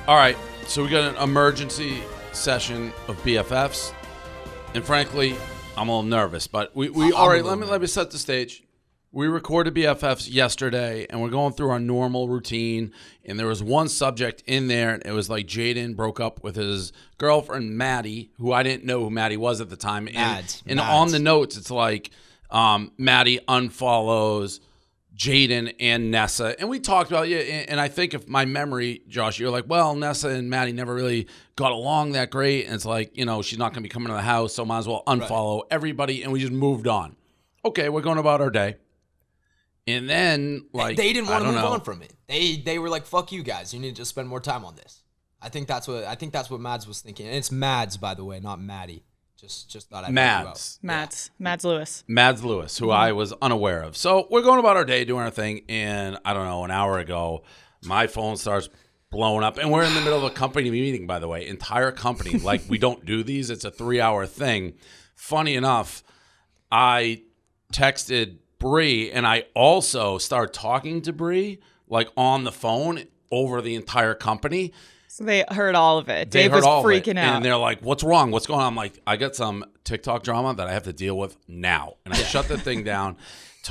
All right, so we got an emergency session of BFFs, and frankly, I'm a little nervous. But we all right. Let me set the stage. We recorded BFFs yesterday, and we're going through our normal routine. And there was one subject in there, and it was like Jaden broke up with his girlfriend Maddie, who I didn't know who Maddie was at the time. And on the notes, it's like Maddie unfollows Jaden and Nessa. And we talked about and I think if my memory, Josh, you're like, well, Nessa and Maddie never really got along that great. And it's like, she's not going to be coming to the house, so might as well unfollow everybody. And we just moved on. Okay, we're going about our day. And then, like, they didn't want to move on from it. They were like, "Fuck you guys. You need to just spend more time on this." I think that's what Mads was thinking. And it's Mads, by the way, not Maddie. Just thought I'd Mads. Mads Lewis. Mads Lewis, who I was unaware of. So we're going about our day, doing our thing, and I don't know, an hour ago, my phone starts blowing up, and we're in the middle of a company meeting, by the way, entire company. Like, we don't do these. It's a 3-hour thing. Funny enough, I texted Bree, and I also started talking to Bree, like, on the phone over the entire company. So they heard all of it. Dave was freaking out. And they're like, what's wrong? What's going on? I'm like, I got some TikTok drama that I have to deal with now. And I shut the thing down.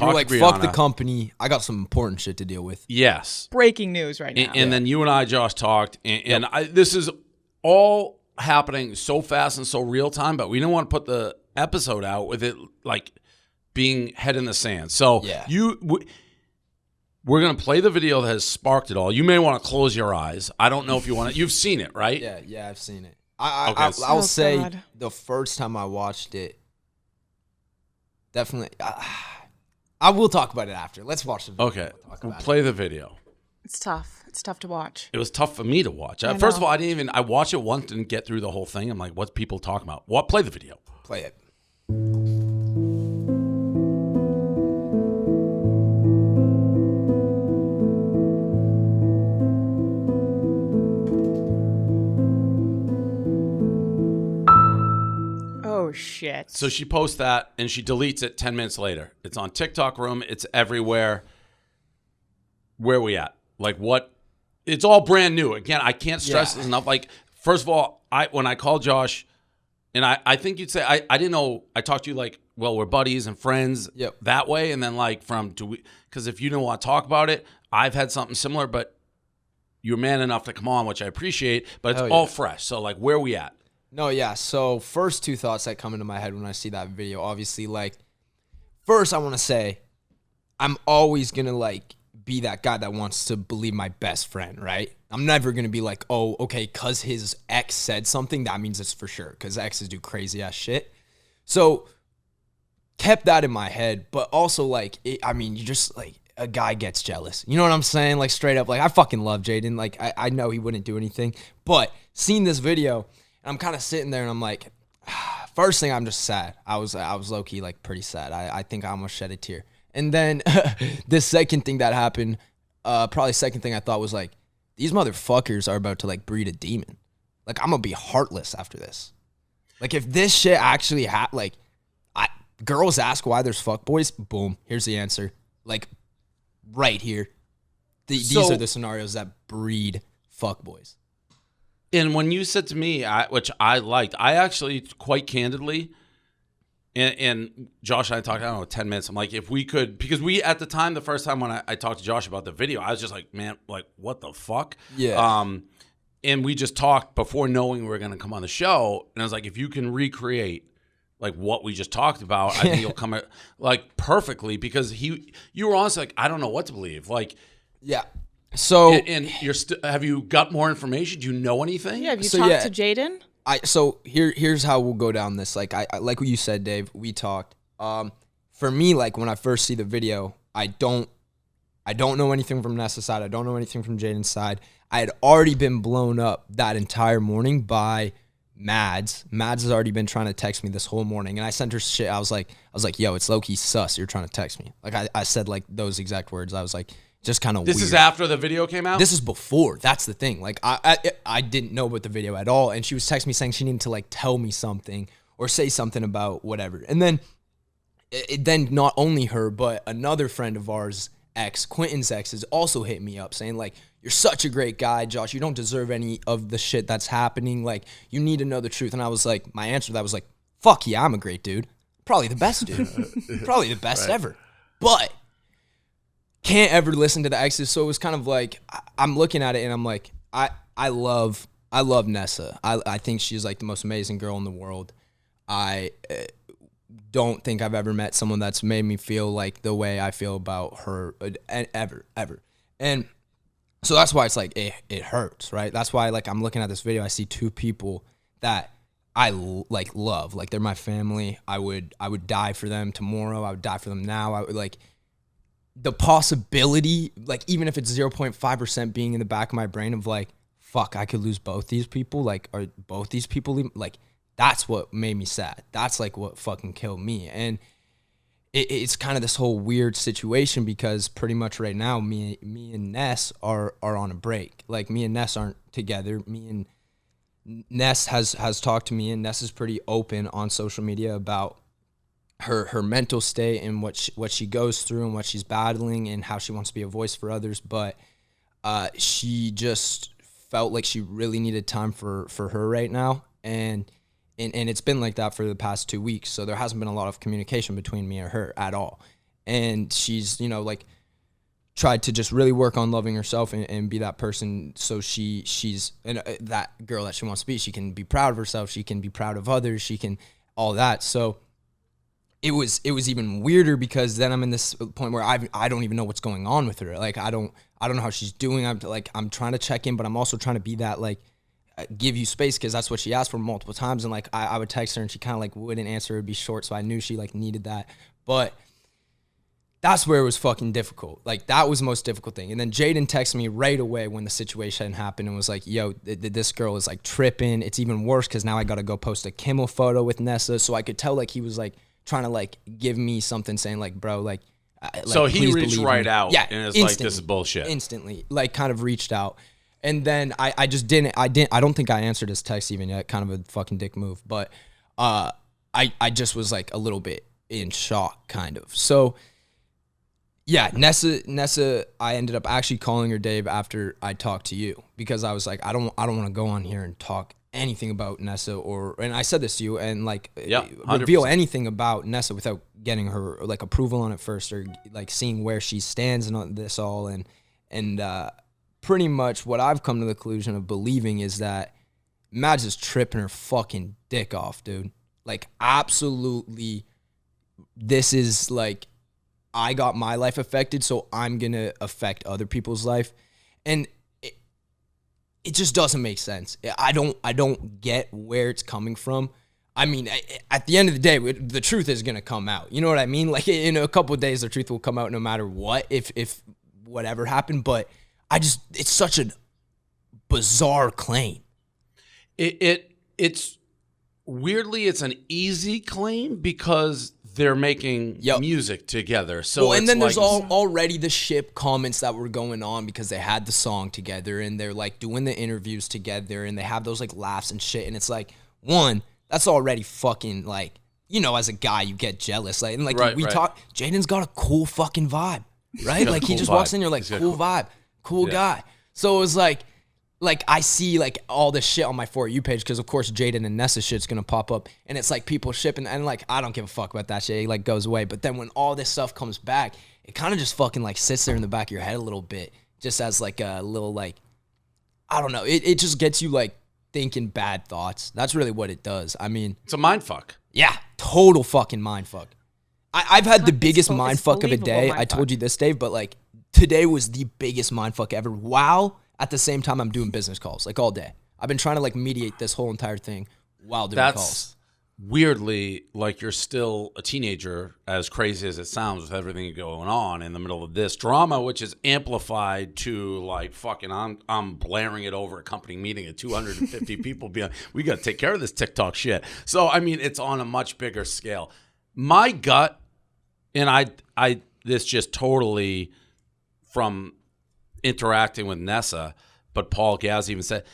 You're like, fuck the company. I got some important shit to deal with. Yes. Breaking news right now. And then you and I, Josh, talked. And this is all happening so fast and so real time, but we didn't want to put the episode out with it, like, being head in the sand. So we're going to play the video that has sparked it all. You may want to close your eyes. I don't know if you want to. You've seen it, right? Yeah, I've seen it. I'll say God. The first time I watched it, definitely. I will talk about it after. Let's watch the video. Okay, we'll play the video. It's tough. It's tough to watch. It was tough for me to watch. First of all, I watched it once and get through the whole thing. I'm like, what's people talking about? What? Play the video. Play it. Oh, shit. So she posts that, and she deletes it 10 minutes later. It's on TikTok Room. It's everywhere. Where are we at? Like, what? It's all brand new. Again, I can't stress this enough. Like, first of all, when I called Josh, and I think you'd say, I didn't know, I talked to you like, well, we're buddies and friends that way. And then, like, because if you didn't want to talk about it, I've had something similar, but you're man enough to come on, which I appreciate, but it's all fresh. So, like, where are we at? No, yeah. So first two thoughts that come into my head when I see that video, obviously, like, first I want to say I'm always going to, like, be that guy that wants to believe my best friend, right? I'm never going to be like, oh, okay, because his ex said something, that means it's for sure, because exes do crazy-ass shit. So kept that in my head, but also, like, you just, like, a guy gets jealous. You know what I'm saying? Like, straight up, like, I fucking love Jaden. Like, I know he wouldn't do anything, but seeing this video, I'm kind of sitting there and I'm like, first thing, I'm just sad. I was low-key, like, pretty sad. I think I almost shed a tear. And then the second thing that happened, probably second thing I thought was, like, these motherfuckers are about to, like, breed a demon. Like, I'm going to be heartless after this. Like, if this shit actually girls ask why there's fuckboys, boom, here's the answer. Like, right here. These are the scenarios that breed fuckboys. And when you said to me, which I liked, I actually quite candidly, and Josh and I talked, I don't know, 10 minutes. I'm like, if we could, because at the time, the first time when I talked to Josh about the video, I was just like, man, like, what the fuck? Yeah. And we just talked before knowing we were going to come on the show. And I was like, if you can recreate, like, what we just talked about, I think you'll come like, perfectly, because you were honestly like, I don't know what to believe. Like, yeah. So and you're have you got more information? Do you know anything? Yeah, have you talked to Jaden? So here's how we'll go down this. Like, I like what you said, Dave. We talked. For me, like, when I first see the video, I don't know anything from Nessa's side. I don't know anything from Jaden's side. I had already been blown up that entire morning by Mads. Mads has already been trying to text me this whole morning, and I sent her shit. I was like, yo, it's low-key sus. You're trying to text me. Like, I said, like, those exact words. I was like, just kind of weird. This is after the video came out? This is before. That's the thing. Like, I didn't know about the video at all, and she was texting me saying she needed to, like, tell me something or say something about whatever. And then, then not only her, but another friend of ours, Quentin's ex, has also hit me up saying, like, you're such a great guy, Josh. You don't deserve any of the shit that's happening. Like, you need to know the truth. And I was like, my answer to that was like, fuck yeah, I'm a great dude. Probably the best dude. Probably the best ever. But can't ever listen to the exes. So it was kind of like, I'm looking at it and I'm like, I love Nessa. I think she's like the most amazing girl in the world. I don't think I've ever met someone that's made me feel like the way I feel about her ever. And so that's why it's like it hurts, right? That's why like I'm looking at this video, I see two people that I like love, like they're my family. I would die for them tomorrow. I would die for them now. I would like the possibility, like even if it's 0.5% being in the back of my brain of like, fuck, I could lose both these people. Like, are both these people like? That's what made me sad. That's like what fucking killed me. And it's kind of this whole weird situation because pretty much right now, me and Ness are on a break. Like me and Ness aren't together. Me and Ness has talked to me, and Ness is pretty open on social media about her mental state and what she goes through and what she's battling and how she wants to be a voice for others. But she just felt like she really needed time for her right now. And it's been like that for the past 2 weeks. So there hasn't been a lot of communication between me and her at all. And she's, like tried to just really work on loving herself and be that person. So she's that girl that she wants to be. She can be proud of herself. She can be proud of others. She can all that. So it was even weirder because then I'm in this point where I don't even know what's going on with her. Like, I don't know how she's doing. I'm trying to check in, but I'm also trying to be that like, give you space because that's what she asked for multiple times. And like I would text her and she kind of like wouldn't answer. It would be short, so I knew she like needed that. But that's where it was fucking difficult. Like that was the most difficult thing. And then Jaden texted me right away when the situation happened and was like, yo, this girl is like tripping. It's even worse because now I got to go post a Kimmel photo with Nessa. So I could tell like he was like trying to like give me something saying like, bro, like so he reached right me. out Yeah, and it's like, this is bullshit. Instantly, like kind of reached out. And then I just didn't, I don't think I answered his text even yet, kind of a fucking dick move. But I just was like a little bit in shock kind of. So yeah, Nessa, I ended up actually calling her, Dave, after I talked to you because I was like, I don't want to go on here and talk anything about Nessa and I said this to you and like reveal anything about Nessa without getting her like approval on it first or like seeing where she stands and on this all. And pretty much what I've come to the conclusion of believing is that Madge is tripping her fucking dick off, dude. Like, absolutely, this is like, I got my life affected, so I'm going to affect other people's life. And it just doesn't make sense. I don't get where it's coming from. I mean, at the end of the day, the truth is going to come out. You know what I mean? Like, in a couple of days, the truth will come out no matter what, if whatever happened. But it's such a bizarre claim. It's weirdly, it's an easy claim because they're making music together. So and then there's already the ship comments that were going on because they had the song together and they're like doing the interviews together and they have those like laughs and shit. And it's like, one, that's already fucking like, as a guy, you get jealous. Like, and like we talk, Jaden's got a cool fucking vibe, right? Like he just walks in, you're like, cool vibe. Cool guy. So it was like I see like all this shit on my For You page because of course Jaden and Nessa shit's gonna pop up and it's like people shipping and like I don't give a fuck about that shit. It like goes away. But then when all this stuff comes back, it kind of just fucking like sits there in the back of your head a little bit, just as like a little like I don't know. It just gets you like thinking bad thoughts. That's really what it does. I mean, it's a mind fuck. Yeah, total fucking mind fuck. I've had the biggest mind fuck of a day. I told you this, Dave, but like. Today was the biggest mindfuck ever. While at the same time I'm doing business calls like all day. I've been trying to like mediate this whole entire thing while doing calls. Weirdly, like you're still a teenager, as crazy as it sounds, with everything going on in the middle of this drama, which is amplified to like fucking. I'm blaring it over a company meeting at 250 people. Being, we got to take care of this TikTok shit. So I mean, it's on a much bigger scale. My gut, and I this just totally. From interacting with Nessa, but Paul Gaz even said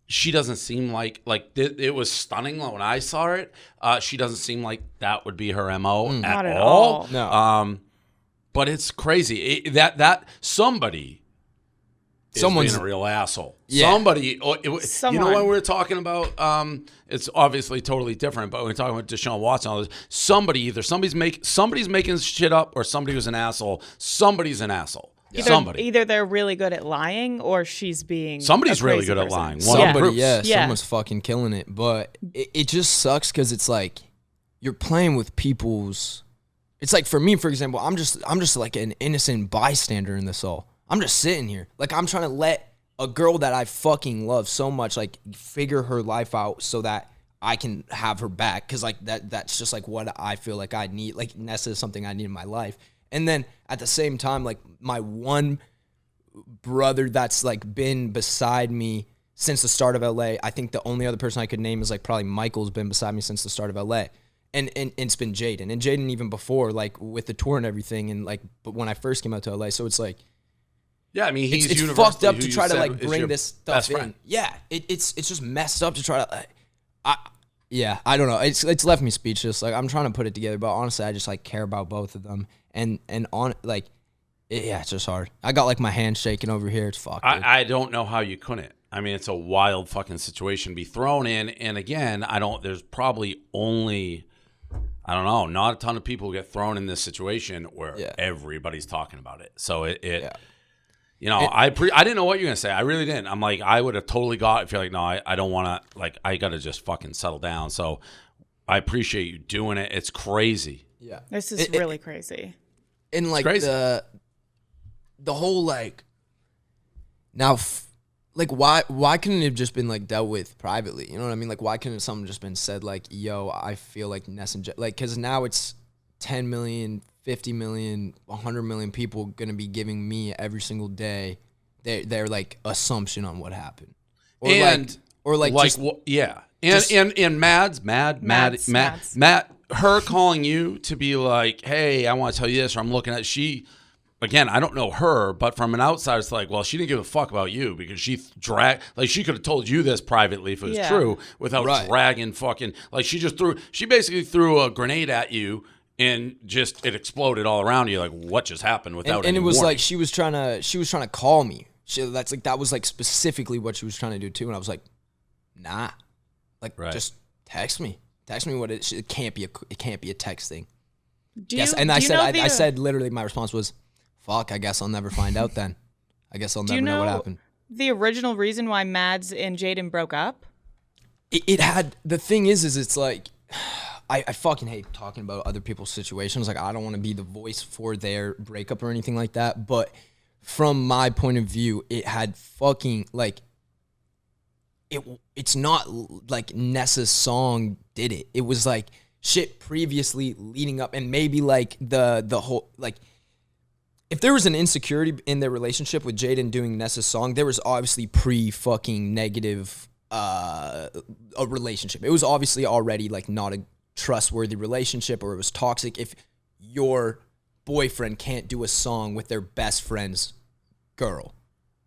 she doesn't seem like it was stunning when I saw it. She doesn't seem like that would be her MO at all. No. But it's crazy that somebody Someone's being a real asshole. Yeah. Somebody, you know when we were talking about, it's obviously totally different, but when we're talking about Deshaun Watson, all this, somebody's making shit up, or somebody was an asshole. Somebody's an asshole. Either they're really good at lying, or she's being somebody's a crazy really good person. at lying. Someone's fucking killing it. But it just sucks because it's like you're playing with people's. It's like for me, for example, I'm just like an innocent bystander in this all. I'm just sitting here. Like, I'm trying to let a girl that I fucking love so much, like, figure her life out so that I can have her back. Because, like, that's just, like, what I feel like I need. Like, Nessa is something I need in my life. And then, at the same time, like, my one brother that's, like, been beside me since the start of LA, I think the only other person I could name is, like, probably Michael's been beside me since the start of LA. And it's been Jaden. And Jaden even before, like, with the tour and everything. And, like, but when I first came out to LA. So, it's, like... Yeah, I mean, it's fucked up to try to like bring this stuff in. Yeah, it's just messed up to try to. I don't know. It's left me speechless. Like, I'm trying to put it together, but honestly, I just like care about both of them, and on like, it's just hard. I got like my hand shaking over here. It's fucked. I don't know how you couldn't. I mean, it's a wild fucking situation to be thrown in, and again, there's probably only. I don't know, not a ton of people get thrown in this situation where everybody's talking about it. So You know, I didn't know what you were going to say. I really didn't. I'm like, I would have totally got if you're like, no, I don't want to, like, I got to just fucking settle down. So I appreciate you doing it. It's crazy. Yeah. This is really crazy. And, like, the whole, like, now, like, why couldn't it have just been, like, dealt with privately? You know what I mean? Like, why couldn't something just been said, like, yo, I feel like Nessa and Jaden, like, because now it's 10 million, 50 million, 100 million people going to be giving me every single day their like assumption on what happened. And Matt, her calling you to be like, hey, I want to tell you this, or I'm looking at again, I don't know her, but from an outsider, it's like, well, she didn't give a fuck about you because she she could have told you this privately if it was true without dragging fucking, like she basically threw a grenade at you. And just it exploded all around you. Like, what just happened without? And it was warning. like she was trying to call me. That was like specifically what she was trying to do too. And I was like, nah, like just text me what it can't be a text thing. I said literally my response was, fuck. I guess I'll never find out then. I guess I'll never know what happened. The original reason why Mads and Jaden broke up. It had the thing is it's like. I fucking hate talking about other people's situations. Like, I don't want to be the voice for their breakup or anything like that. But from my point of view, it had fucking, like, it's not like Nessa's song did it. It was, like, shit previously leading up. And maybe, like, the whole, like, if there was an insecurity in their relationship with Jaden doing Nessa's song, there was obviously pre-fucking negative a relationship. It was obviously already, like, not a trustworthy relationship, or it was toxic if your boyfriend can't do a song with their best friend's girl.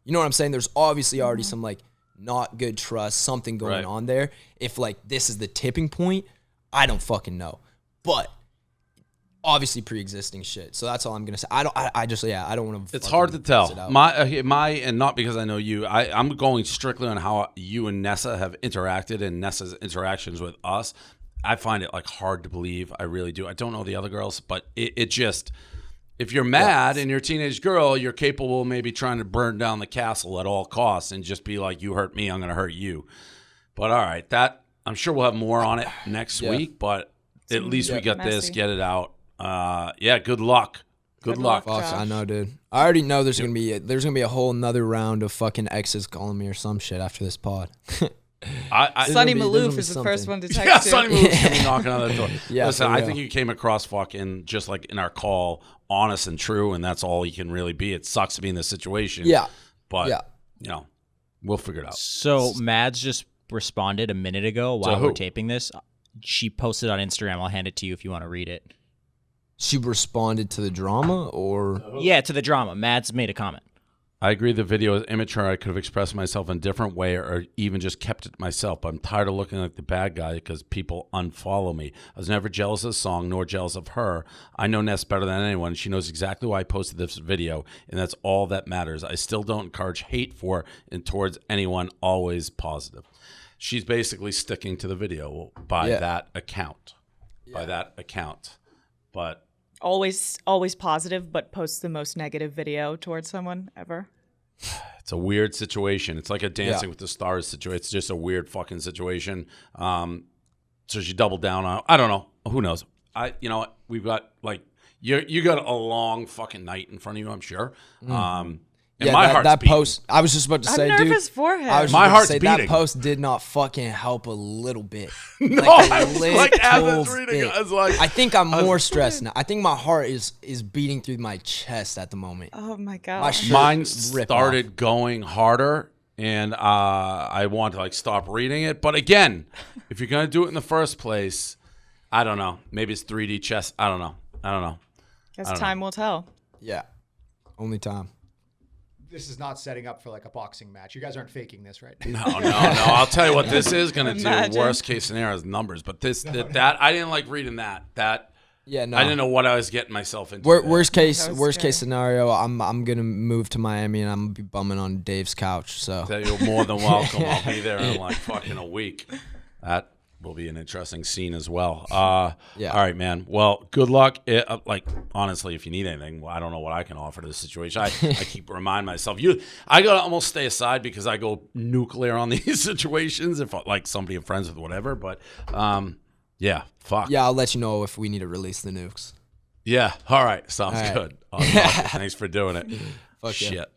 You know what I'm saying? There's obviously already some like not good trust, something going on there. If like this is the tipping point, I don't fucking know. But obviously pre-existing shit. So that's all I'm gonna say. I don't want to. It's hard to tell. My and not because I know you. I'm going strictly on how you and Nessa have interacted and Nessa's interactions with us. I find it like hard to believe. I really do. I don't know the other girls, but it just, if you're mad and you're a teenage girl, you're capable of maybe trying to burn down the castle at all costs and just be like, you hurt me, I'm going to hurt you. But all right, that I'm sure we'll have more on it next week, but at least we got this, get it out. Good luck. Good luck. Fuck, I know, dude. I already know there's gonna be a whole another round of fucking exes calling me or some shit after this pod. Sonny Maloof is the first one to text you. Sonny Maloof's gonna be knocking on the door. Listen, I think you came across fucking just like in our call, honest and true, and that's all you can really be. It sucks to be in this situation. Yeah, but you know, we'll figure it out. So Mads just responded a minute ago while we're taping this. She posted on Instagram. I'll hand it to you if you want to read it. She responded to the drama, or yeah, to the drama. Mads made a comment. I agree the video is immature. I could have expressed myself in a different way or even just kept it to myself. But I'm tired of looking like the bad guy because people unfollow me. I was never jealous of the song nor jealous of her. I know Ness better than anyone. She knows exactly why I posted this video, and that's all that matters. I still don't encourage hate for and towards anyone, always positive. She's basically sticking to the video by that account. By that account. But always positive, but posts the most negative video towards someone ever. it's a weird situation. It's like a Dancing with the Stars situation. It's just a weird fucking situation. So she doubled down on. I don't know. Who knows? You know what? We've got like you got a long fucking night in front of you. I'm sure. And my heart's that beating. post. I was just about to say, I'm dude. nervous for him. I was just My about to heart's say, beating. That post did not fucking help a little bit. No, like I a was little like, as I was reading it, bit. I was like, I think I'm more stressed now. I think my heart is beating through my chest at the moment. Oh my god. My shirt mine rip started going harder, and I want to like stop reading it. But again, if you're gonna do it in the first place, I don't know. Maybe it's 3D chess. I don't know. Guess time will tell. Yeah, only time. This is not setting up for like a boxing match. You guys aren't faking this, right? No. I'll tell you what this is going to do. Imagine. Worst case scenario is numbers. But that I didn't like reading that. Yeah, no. I didn't know what I was getting myself into. Worst case scary. scenario, I'm gonna move to Miami and I'm gonna be bumming on Dave's couch. So You're more than welcome. I'll be there in like fucking a week. That will be an interesting scene as well. Yeah. All right, man. Well, good luck. Like honestly, if you need anything, well, I don't know what I can offer to this situation. I keep reminding myself. I gotta almost stay aside because I go nuclear on these situations if like somebody I'm friends with, whatever. But yeah, fuck. yeah, I'll let you know if we need to release the nukes. Yeah. All right. Sounds All right. good. Awesome. Thanks for doing it. Fuck yeah. Shit.